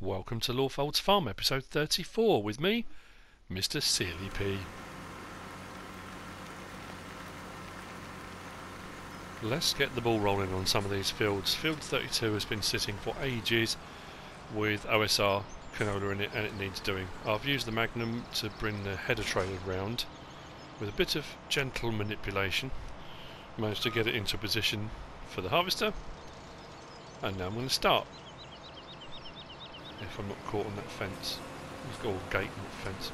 welcome to Lawfolds Farm, episode 34, with me, MrSealyp. Let's get the ball rolling on some of these fields. Field 32 has been sitting for ages with OSR canola in it, and it needs doing. I've used the Magnum to bring the header trailer round with a bit of gentle manipulation. Managed to get it into position for the harvester, and now I'm going to start. If I'm not caught on that fence. It's got a gate, not fence.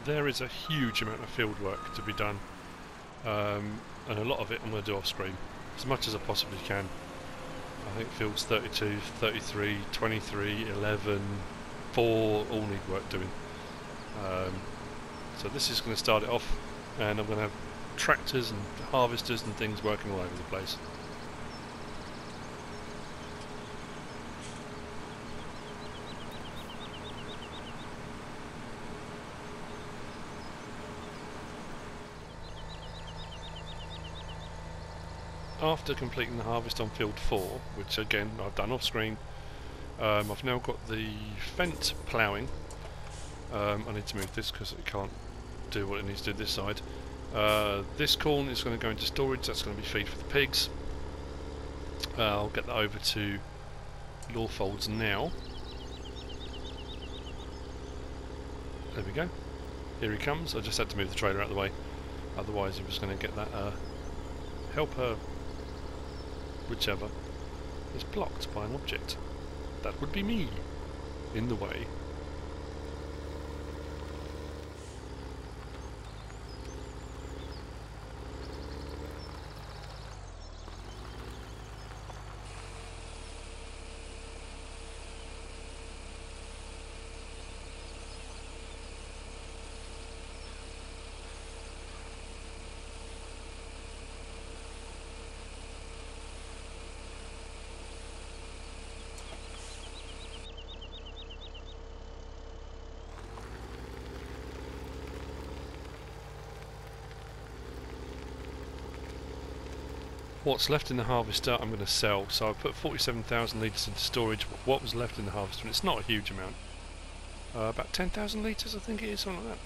There is a huge amount of field work to be done, and a lot of it I'm going to do off screen, as much as I possibly can. I think fields 32, 33, 23, 11, 4 all need work doing. So this is going to start it off, and I'm going to have tractors and harvesters and things working all over the place. After completing the harvest on field 4, which again I've done off screen, I've now got the fence ploughing. I need to move this because it can't do what it needs to do this side. This corn is going to go into storage. That's going to be feed for the pigs. I'll get that over to Lawfolds now. There we go. Here he comes. I just had to move the trailer out of the way, otherwise he was going to get that helper, whichever, is blocked by an object. That would be me, in the way. What's left in the harvester I'm going to sell, so I put 47,000 litres into storage. What was left in the harvester, and it's not a huge amount, about 10,000 litres I think it is, something like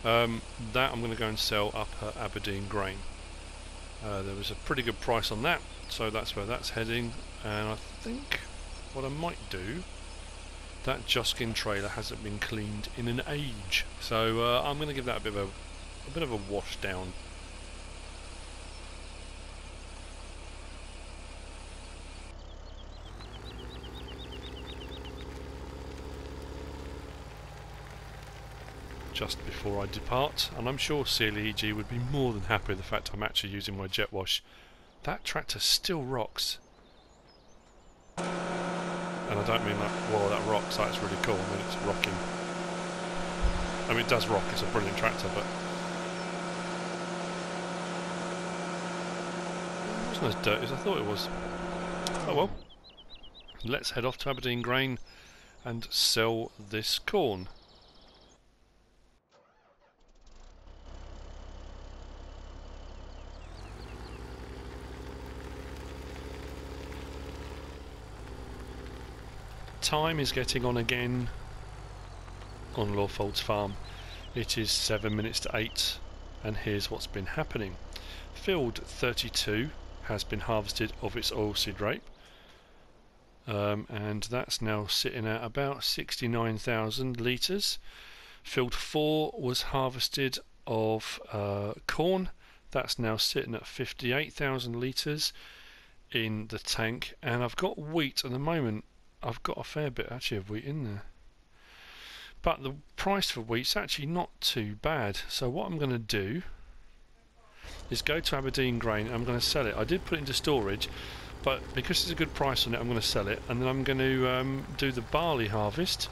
that. That I'm going to go and sell up at Aberdeen Grain. There was a pretty good price on that, so that's where that's heading. And I think what I might do, that Joskin trailer hasn't been cleaned in an age, so I'm going to give that a bit of a wash down. Just before I depart, and I'm sure Silage would be more than happy with the fact I'm actually using my jet wash. That tractor still rocks, and I don't mean like, whoa, that rocks, that's really cool. I mean, it's rocking. I mean, it does rock, it's a brilliant tractor, but it wasn't as dirty as I thought it was. Oh well, let's head off to Aberdeen Grain and sell this corn. Time is getting on again on Lawfolds Farm. It is 7 minutes to 8, and here's what's been happening. Field 32 has been harvested of its oilseed rape, and that's now sitting at about 69,000 litres. Field 4 was harvested of corn. That's now sitting at 58,000 litres in the tank, and I've got wheat at the moment. I've got a fair bit actually of wheat in there, but the price for wheat's actually not too bad. So what I'm going to do is go to Aberdeen Grain and I'm going to sell it. I did put it into storage, but because there's a good price on it, I'm going to sell it, and then I'm going to do the barley harvest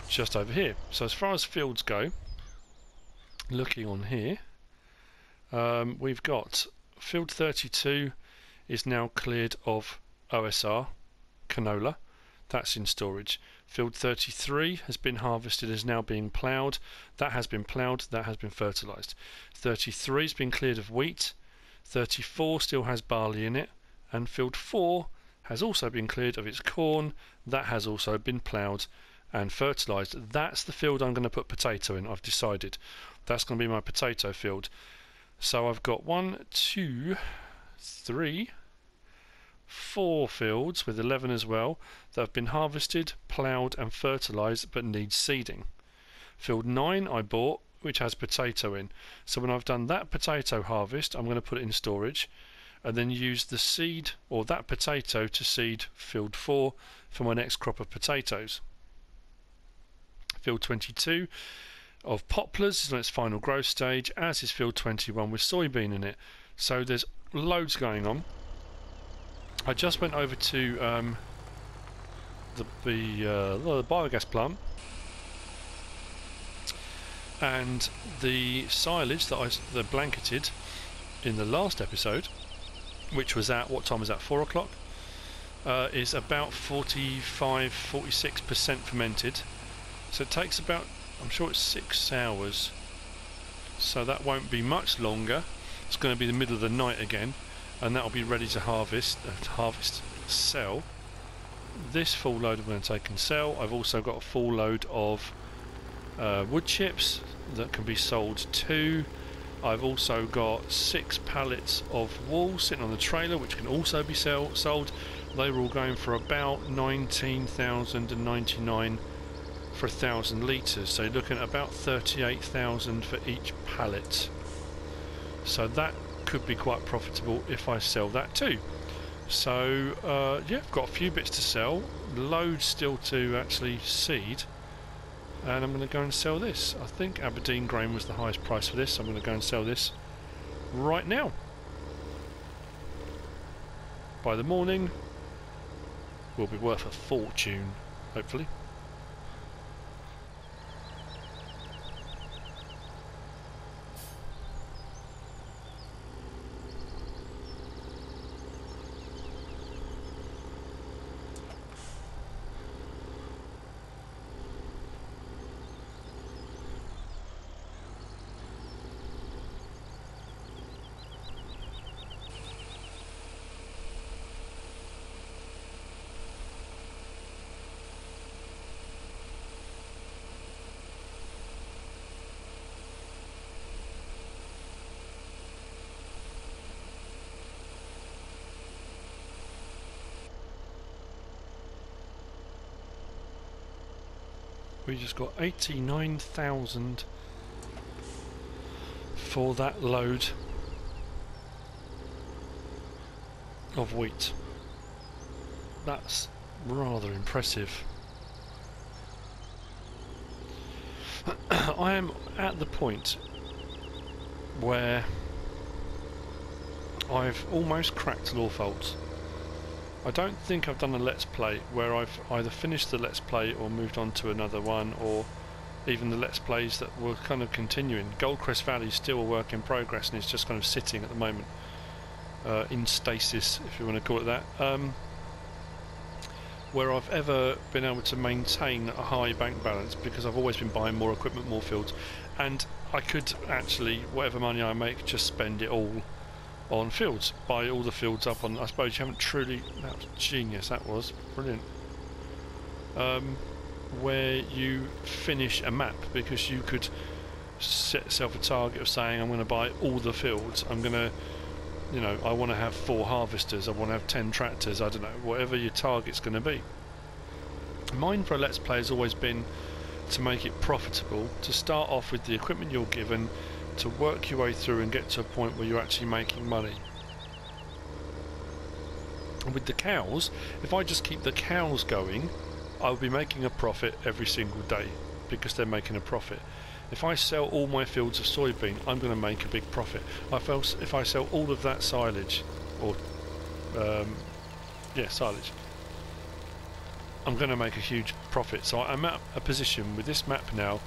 just over here. So as far as fields go, looking on here, we've got field 32 is now cleared of OSR canola. That's in storage. Field 33 has been harvested, is now being ploughed. That has been ploughed, that has been fertilised. 33 has been cleared of wheat. 34 still has barley in it. And field 4 has also been cleared of its corn. That has also been ploughed and fertilised. That's the field I'm going to put potato in, I've decided. That's going to be my potato field. So I've got 1, 2, 3, 4 fields with 11 as well that have been harvested, ploughed and fertilised but need seeding. Field 9 I bought, which has potato in. So when I've done that potato harvest, I'm going to put it in storage and then use the seed or that potato to seed field 4 for my next crop of potatoes. Field 22 of poplars is on its final growth stage, as is field 21 with soybean in it. So there's loads going on. I just went over to the biogas plant, and the silage that I blanketed in the last episode, which was at, what time was that, 4 o'clock, is about 45-46% fermented. So it takes about, I'm sure it's 6 hours, so that won't be much longer. It's going to be the middle of the night again, and that'll be ready to sell. This full load I'm going to take and sell. I've also got a full load of wood chips that can be sold too. I've also got 6 pallets of wool sitting on the trailer which can also be sold. They were all going for about 19,099 for 1,000 litres, so you're looking at about 38,000 for each pallet. So that could be quite profitable if I sell that too. So yeah, I've got a few bits to sell, loads still to actually seed, and I'm going to go and sell this. I think Aberdeen grain was the highest price for this, so I'm going to go and sell this right now. By the morning will be worth a fortune, hopefully. We just got 89,000 for that load of wheat. That's rather impressive. I am at the point where I've almost cracked Lawfolds. I don't think I've done a Let's Play where I've either finished the Let's Play or moved on to another one, or even the Let's Plays that were kind of continuing. Goldcrest Valley is still a work in progress and it's just kind of sitting at the moment in stasis, if you want to call it that. Where I've ever been able to maintain a high bank balance, because I've always been buying more equipment, more fields, and I could actually, whatever money I make, just spend it all on fields, buy all the fields up on. I suppose you haven't truly, that was genius, that was brilliant, where you finish a map, because you could set yourself a target of saying, I'm going to buy all the fields, I'm going to, you know, I want to have 4 harvesters, I want to have 10 tractors, I don't know, whatever your target's going to be. Mine for a Let's Play has always been to make it profitable, to start off with the equipment you're given, to work your way through and get to a point where you're actually making money. And with the cows, if I just keep the cows going, I'll be making a profit every single day, because they're making a profit. If I sell all my fields of soybean, I'm going to make a big profit. If I sell all of that silage, or silage, I'm going to make a huge profit. So I'm at a position with this map now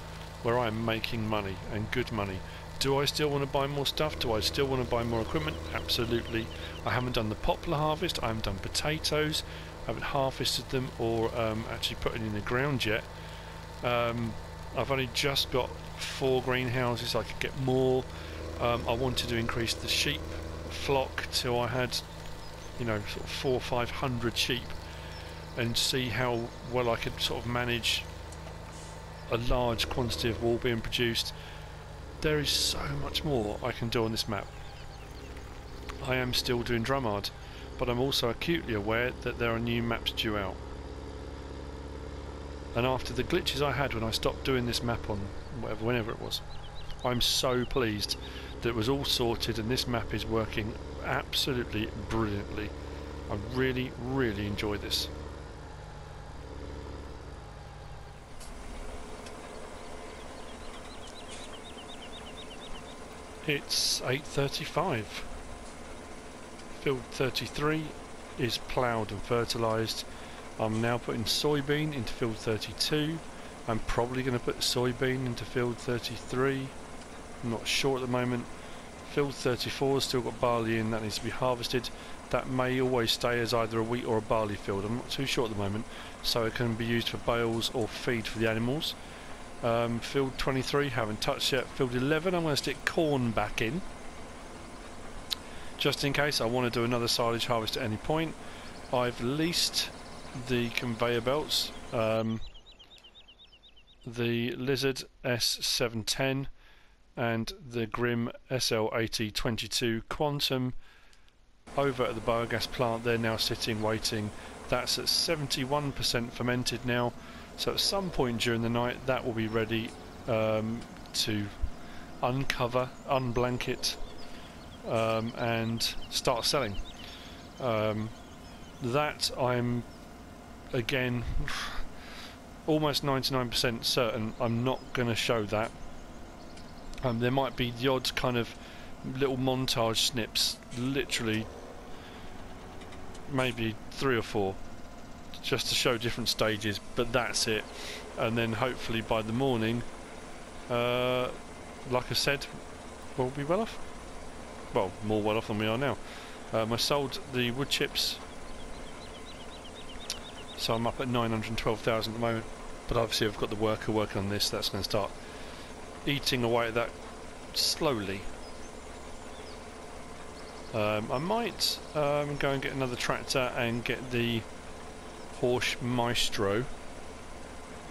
where I'm making money, and good money. Do I still want to buy more stuff? Do I still want to buy more equipment? Absolutely. I haven't done the poplar harvest, I haven't done potatoes, haven't harvested them or actually put it in the ground yet. I've only just got 4 greenhouses. I could get more. I wanted to increase the sheep flock till I had, you know, sort of 400 or 500 sheep, and see how well I could sort of manage a large quantity of wool being produced. There is so much more I can do on this map. I am still doing Drummard, but I'm also acutely aware that there are new maps due out. And after the glitches I had when I stopped doing this map on whenever it was, I'm so pleased that it was all sorted and this map is working absolutely brilliantly. I really, really enjoy this. It's 8:35. Field 33 is ploughed and fertilised. I'm now putting soybean into field 32. I'm probably going to put soybean into field 33. I'm not sure at the moment. Field 34 has still got barley in, that needs to be harvested. That may always stay as either a wheat or a barley field. I'm not too sure at the moment, so it can be used for bales or feed for the animals. Field 23 haven't touched yet. Field 11 I'm going to stick corn back in, just in case I want to do another silage harvest at any point. I've leased the conveyor belts, the Leased S710 and the Grimme SL 8022 Quantum over at the biogas plant. They're now sitting waiting. That's at 71% fermented now, so at some point during the night that will be ready to uncover, unblanket, and start selling. That I'm again almost 99% certain I'm not going to show that. There might be the odd kind of little montage snips, literally maybe 3 or 4, just to show different stages, but that's it. And then hopefully by the morning, like I said, we'll be well off. Well, more well off than we are now. I sold the wood chips, so I'm up at 912,000 at the moment, but obviously I've got the worker working on this. That's going to start eating away at that slowly. I might go and get another tractor and get the Porsche Maestro,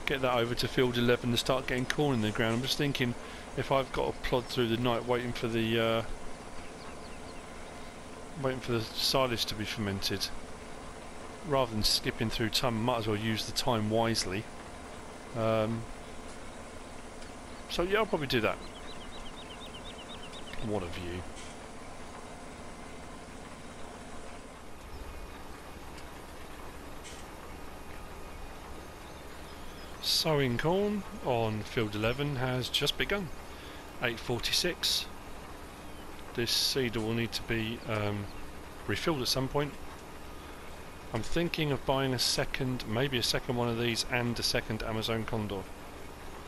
get that over to field 11 and start getting corn in the ground. I'm just thinking, if I've got to plod through the night waiting for the silage to be fermented, rather than skipping through time, I might as well use the time wisely. So yeah, I'll probably do that. What a view. Sowing corn on field 11 has just begun. 8:46. This seeder will need to be refilled at some point. I'm thinking of buying a second, maybe a second one of these and a second Amazon Condor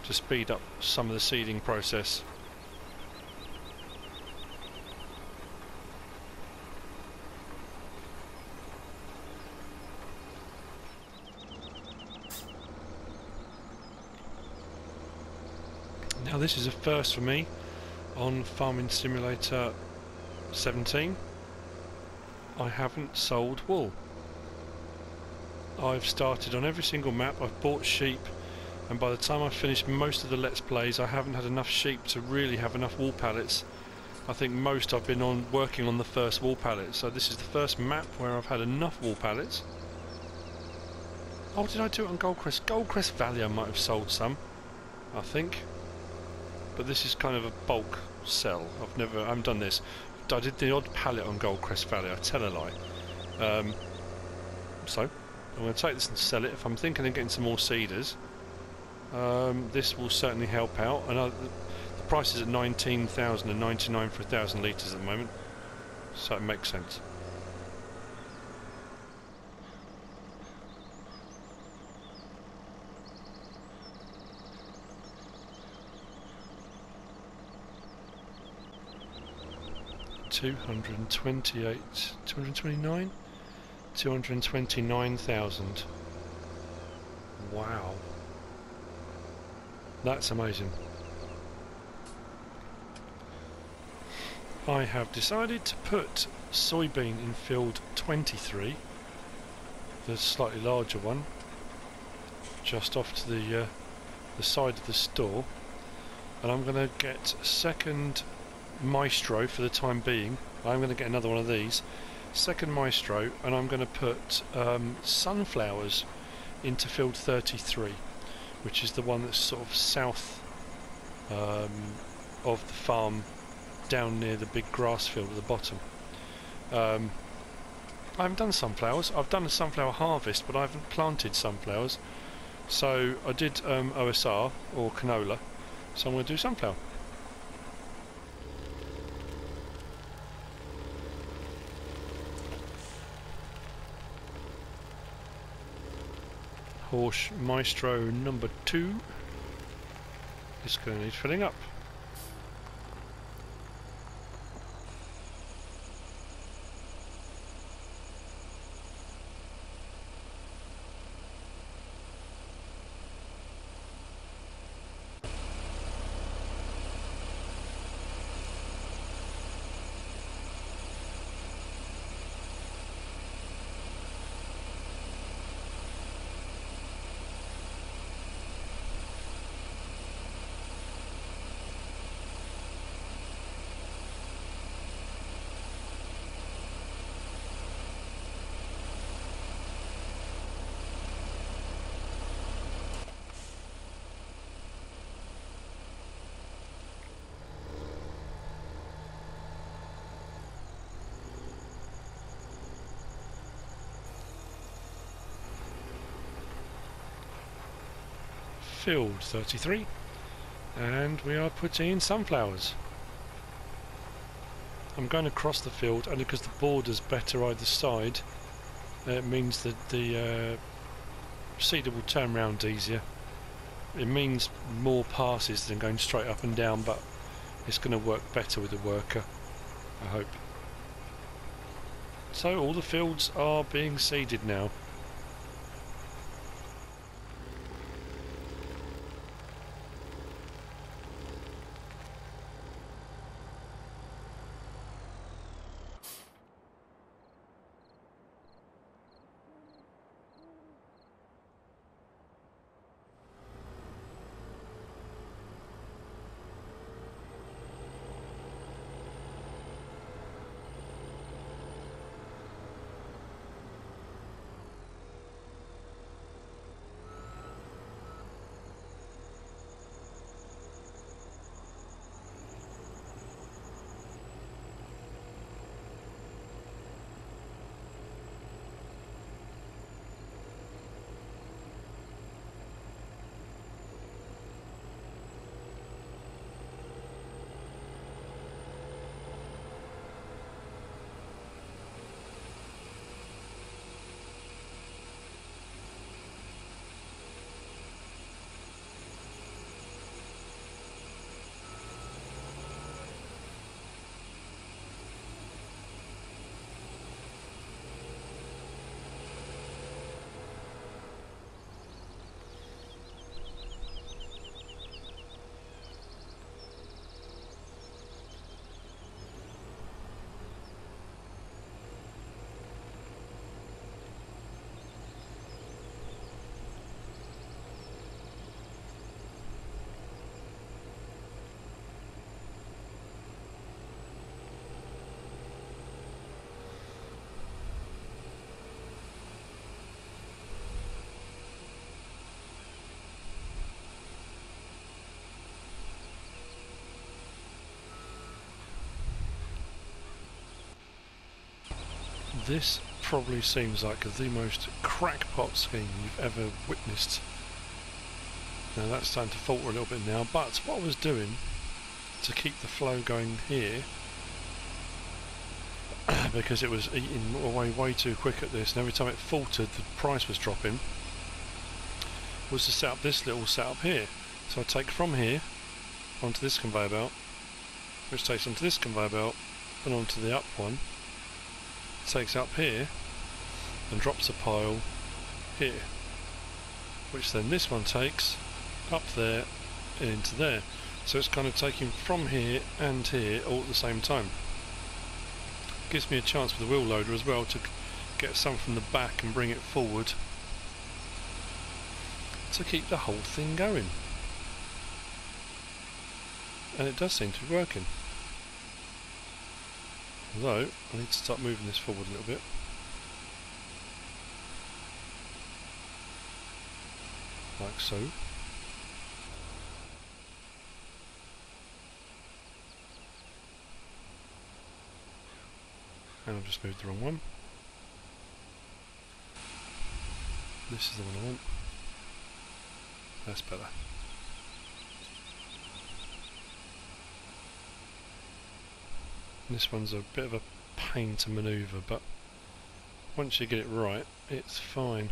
to speed up some of the seeding process. Now this is a first for me on Farming Simulator 17. I haven't sold wool. I've started on every single map, I've bought sheep, and by the time I've finished most of the Let's Plays I haven't had enough sheep to really have enough wool pallets. I think most I've been working on the first wool pallet, so this is the first map where I've had enough wool pallets. Oh, did I do it on Goldcrest? Goldcrest Valley I might have sold some, I think. But this is kind of a bulk sell. I haven't done this. I did the odd pallet on Goldcrest Valley, I tell a lie. So I'm going to take this and sell it. If I'm thinking of getting some more seeders, this will certainly help out. And the price is at 19,099 for 1,000 litres at the moment, so it makes sense. $228, $229. 229,000. Wow. That's amazing. I have decided to put soybean in field 23, the slightly larger one, just off to the side of the store, and I'm going to get second Maestro for the time being. I'm going to get another one of these, second Maestro, and I'm going to put sunflowers into field 33, which is the one that's sort of south of the farm, down near the big grass field at the bottom. I haven't done sunflowers. I've done a sunflower harvest, but I haven't planted sunflowers. So I did OSR, or canola, so I'm going to do sunflower. Horse Maestro number 2 is going to need filling up. Field 33, and we are putting in sunflowers. I'm going across the field only because the border's better either side. It means that the seeder will turn round easier. It means more passes than going straight up and down, but it's going to work better with the worker, I hope. So all the fields are being seeded now. This probably seems like the most crackpot scheme you've ever witnessed. Now that's starting to falter a little bit now, but what I was doing to keep the flow going here, because it was eating away way too quick at this, and every time it faltered the price was dropping, was to set up this little setup here. So I take from here onto this conveyor belt, which takes onto this conveyor belt and onto the up one, takes up here, and drops a pile here, which then this one takes up there and into there. So it's kind of taking from here and here all at the same time. Gives me a chance with the wheel loader as well to get some from the back and bring it forward to keep the whole thing going. And it does seem to be working. Although I need to start moving this forward a little bit. Like so. And I've just moved the wrong one. This is the one I want. That's better. This one's a bit of a pain to manoeuvre, but once you get it right, it's fine.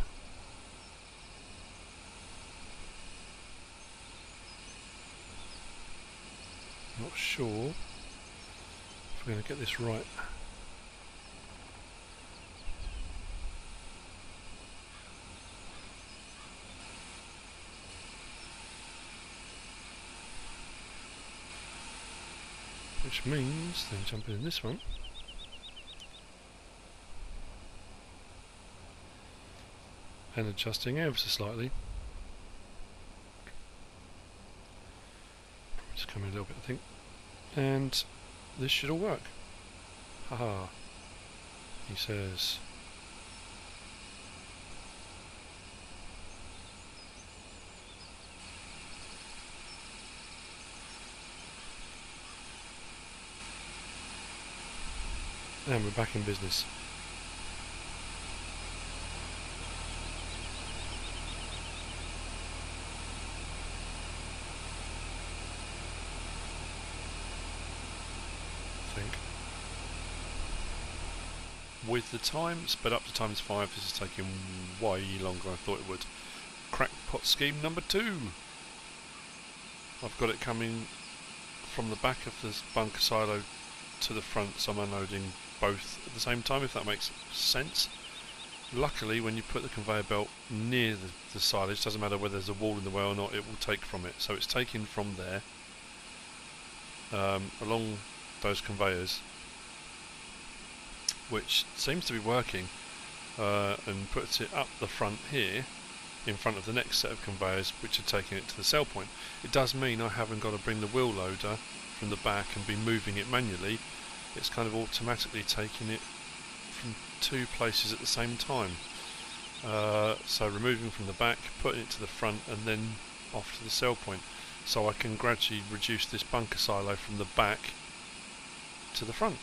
Not sure if we're going to get this right. Which means then jumping in this one. And adjusting ever so slightly. Just coming a little bit, I think. And this should all work. Haha. He says. And we're back in business. I think. With the time sped up to ×5, this is taking way longer than I thought it would. Crackpot scheme number 2. I've got it coming from the back of this bunker silo to the front, so I'm unloading both at the same time, if that makes sense. Luckily, when you put the conveyor belt near the silage, doesn't matter whether there's a wall in the way or not, it will take from it. So it's taking from there along those conveyors, which seems to be working, and puts it up the front here in front of the next set of conveyors, which are taking it to the sell point. It does mean I haven't got to bring the wheel loader from the back and be moving it manually. It's kind of automatically taking it from 2 places at the same time. So removing from the back, putting it to the front, and then off to the sell point. So I can gradually reduce this bunker silo from the back to the front.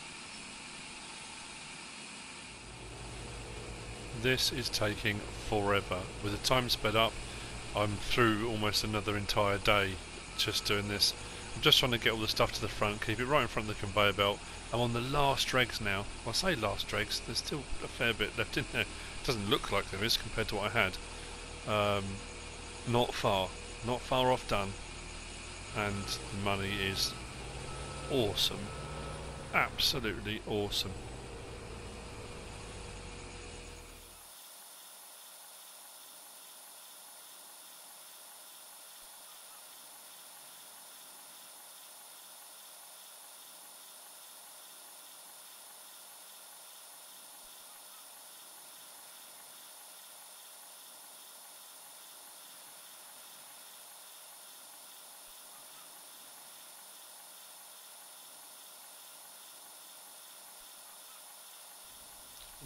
This is taking forever. With the time sped up, I'm through almost another entire day just doing this. I'm just trying to get all the stuff to the front, keep it right in front of the conveyor belt. I'm on the last dregs now. Well, I say last dregs, there's still a fair bit left in there. It doesn't look like there is compared to what I had. Not far off done. And the money is awesome. Absolutely awesome.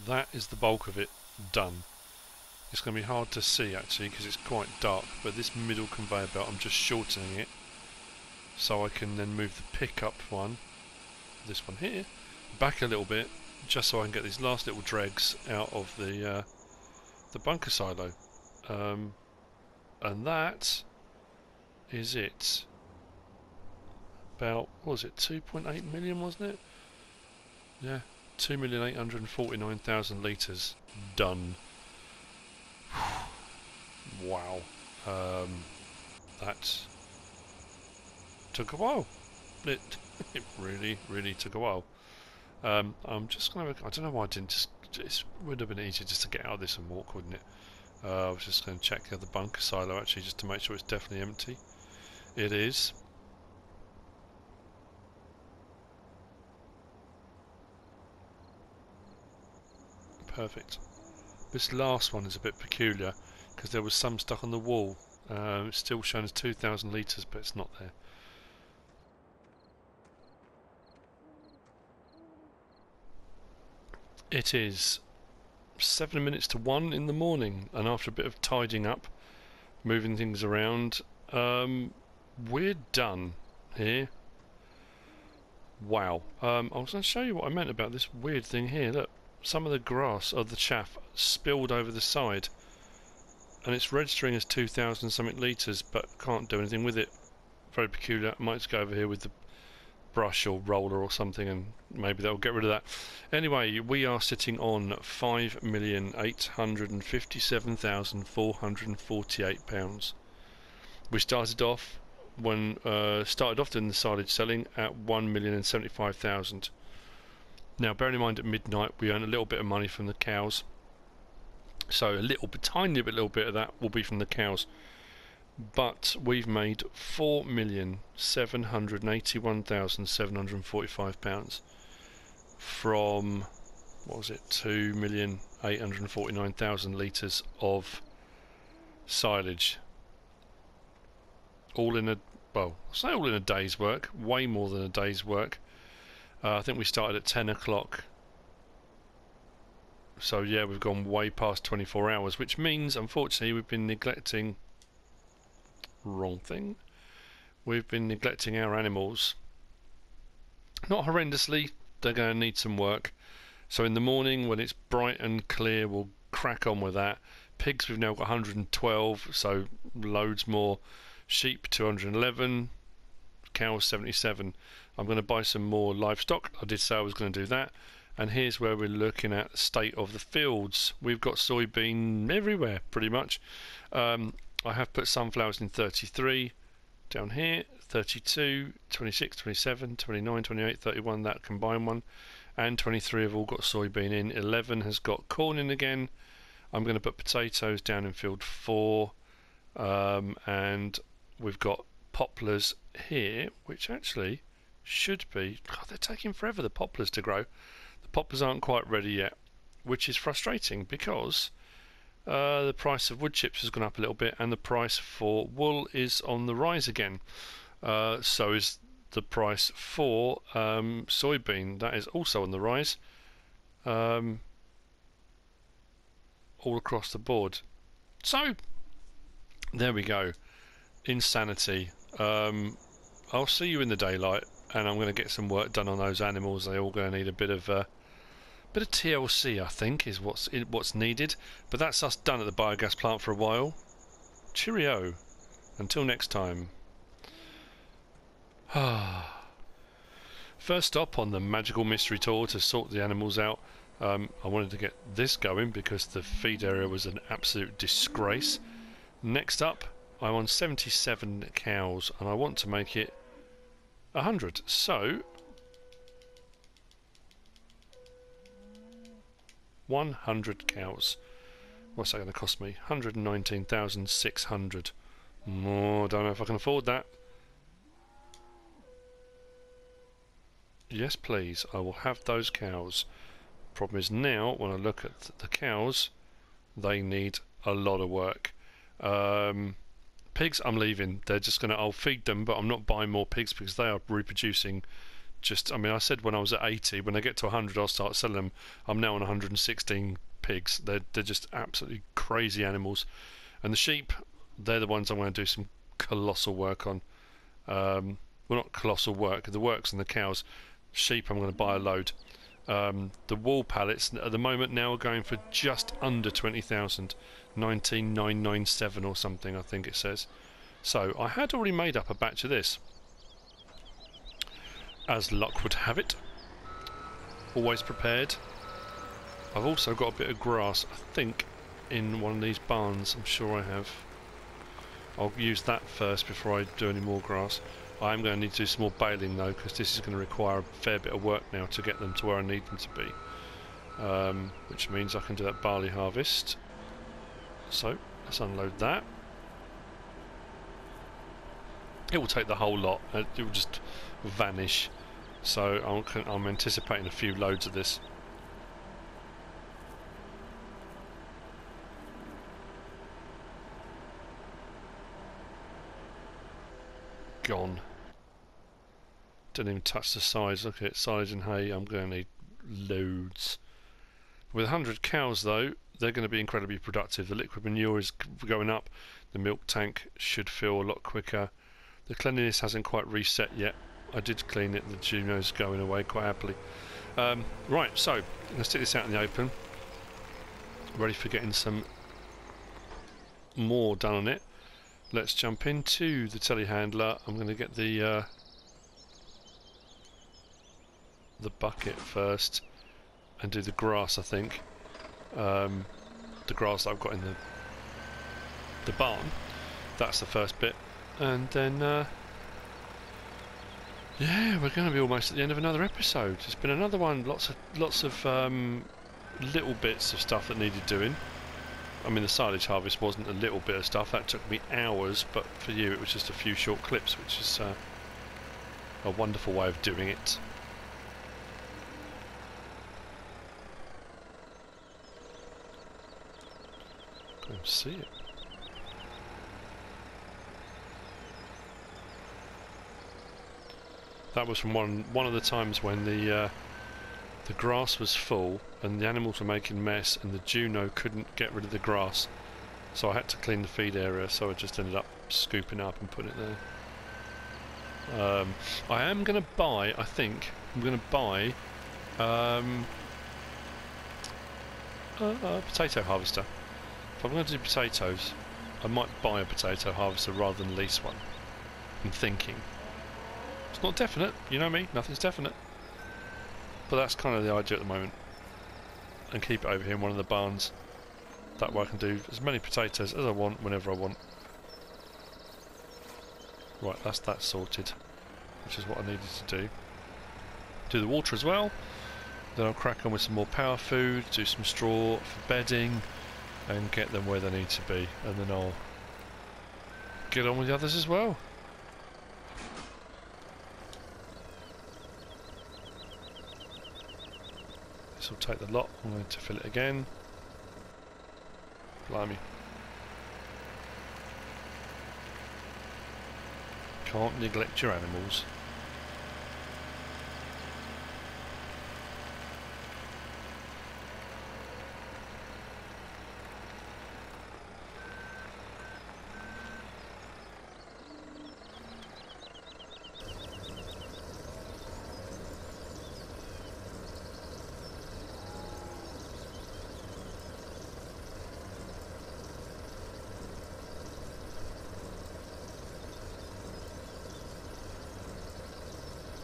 That is the bulk of it done. It's going to be hard to see actually because it's quite dark, but this middle conveyor belt, I'm just shortening it so I can then move the pickup one, this one here, back a little bit, just so I can get these last little dregs out of the bunker silo. And that is it. About, what was it, 2.8 million, wasn't it? Yeah. 2,849,000 litres done. Wow. That took a while. It really took a while. I'm just gonna, I don't know why I didn't just it would have been easier just to get out of this and walk, wouldn't it? I was just going to check the other bunker silo actually, just to make sure it's definitely empty. It is. Perfect. This last one is a bit peculiar because there was some stuck on the wall. It's still shown as 2,000 litres, but it's not there. It is 7 minutes to 1 in the morning, and after a bit of tidying up, moving things around, we're done here. Wow. I was going to show you what I meant about this weird thing here. Look, some of the grass, or the chaff, spilled over the side, and it's registering as 2,000 something litres, but can't do anything with it. Very peculiar. I might just go over here with the brush or roller or something, and maybe that'll get rid of that. Anyway, we are sitting on £5,857,448. We started off doing the silage selling at 1,075,000. Now, bearing in mind at midnight we earn a little bit of money from the cows, so a little bit, little bit of that will be from the cows. But we've made £4,781,745 from, what was it, 2,849,000 litres of silage. All in a, well, I'll say all in a day's work, way more than a day's work. I think we started at 10 o'clock. So yeah, we've gone way past 24 hours, which means, unfortunately, we've been neglecting... Wrong thing. We've been neglecting our animals. Not horrendously, they're going to need some work. So in the morning, when it's bright and clear, we'll crack on with that. Pigs, we've now got 112, so loads more. Sheep, 211. Cows, 77. I'm going to buy some more livestock. I did say I was going to do that. And here's where we're looking at the state of the fields. We've got soybean everywhere, pretty much. I have put sunflowers in 33, down here, 32, 26, 27, 29, 28, 31, that combined one, and 23 have all got soybean in. 11 has got corn in again. I'm going to put potatoes down in field 4, and we've got poplars here, which actually should be... God, they're taking forever, the poplars, to grow. The poplars aren't quite ready yet, which is frustrating because... the price of wood chips has gone up a little bit, and the price for wool is on the rise again. So is the price for soybean. That is also on the rise. All across the board. So there we go. Insanity. I'll see you in the daylight, and I'm going to get some work done on those animals. They're all going to need a bit of TLC, I think, is what's needed. But that's us done at the biogas plant for a while. Cheerio. Until next time. First stop on the magical mystery tour to sort the animals out. I wanted to get this going because the feed area was an absolute disgrace. Next up, I'm on 77 cows, and I want to make it 100. So... 100 cows. What's that going to cost me? 119,600. Oh, don't know if I can afford that. Yes, please. I will have those cows. Problem is now, when I look at the cows, they need a lot of work. Pigs, I'm leaving. They're just going to... I'll feed them, but I'm not buying more pigs because they are reproducing... I mean, I said when I was at 80, when I get to 100 I'll start selling them. I'm now on 116 pigs. They're just absolutely crazy animals. And the sheep, they're the ones I'm going to do some colossal work on. Well, not colossal work, the work's on the cows. Sheep, I'm going to buy a load. The wool pallets at the moment now are going for just under 20,000. 19,997 or something, I think it says. So I had already made up a batch of this, as luck would have it. Always prepared. I've also got a bit of grass, I think, in one of these barns. I'm sure I have. I'll use that first before I do any more grass. I am going to need to do some more baling though, because this is going to require a fair bit of work now to get them to where I need them to be. which means I can do that barley harvest. So let's unload that. It will take the whole lot. It will just vanish. So I'm anticipating a few loads of this. Gone. Didn't even touch the size. Look at it, silage and hay. I'm going to need loads. With 100 cows though, they're going to be incredibly productive. The liquid manure is going up. The milk tank should fill a lot quicker. The cleanliness hasn't quite reset yet. I did clean it. The Juno's going away quite happily. Right, so let's stick this out in the open. Ready for getting some more done on it. Let's jump into the telehandler. I'm going to get the bucket first and do the grass, I think. The grass that I've got in the barn. That's the first bit. And then yeah, we're going to be almost at the end of another episode. It's been another one. Lots of little bits of stuff that needed doing. I mean, the silage harvest wasn't a little bit of stuff. That took me hours, but for you it was just a few short clips, which is a wonderful way of doing it. Go and see it. That was from one of the times when the grass was full and the animals were making mess and the Juno couldn't get rid of the grass, so I had to clean the feed area, so I just ended up scooping it up and putting it there. I am going to buy, I think, I'm going to buy a potato harvester. If I'm going to do potatoes, I might buy a potato harvester rather than lease one. I'm thinking. It's not definite, you know me, nothing's definite. But that's kind of the idea at the moment. And keep it over here in one of the barns. That way I can do as many potatoes as I want, whenever I want. Right, that's that sorted. Which is what I needed to do. Do the water as well. Then I'll crack on with some more power food, do some straw for bedding, and get them where they need to be. And then I'll get on with the others as well. This will take the lot. I'm going to fill it again. Blimey. Can't neglect your animals.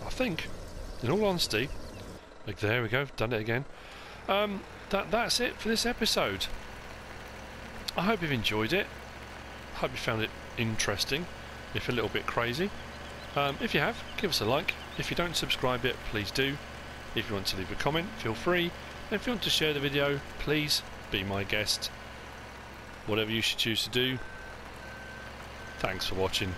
I think, in all honesty, like there we go, done it again. That's it for this episode. I hope you've enjoyed it. I hope you found it interesting, if a little bit crazy. If you have, give us a like. If you don't subscribe yet, please do. If you want to leave a comment, feel free. And if you want to share the video, please be my guest. Whatever you should choose to do. Thanks for watching.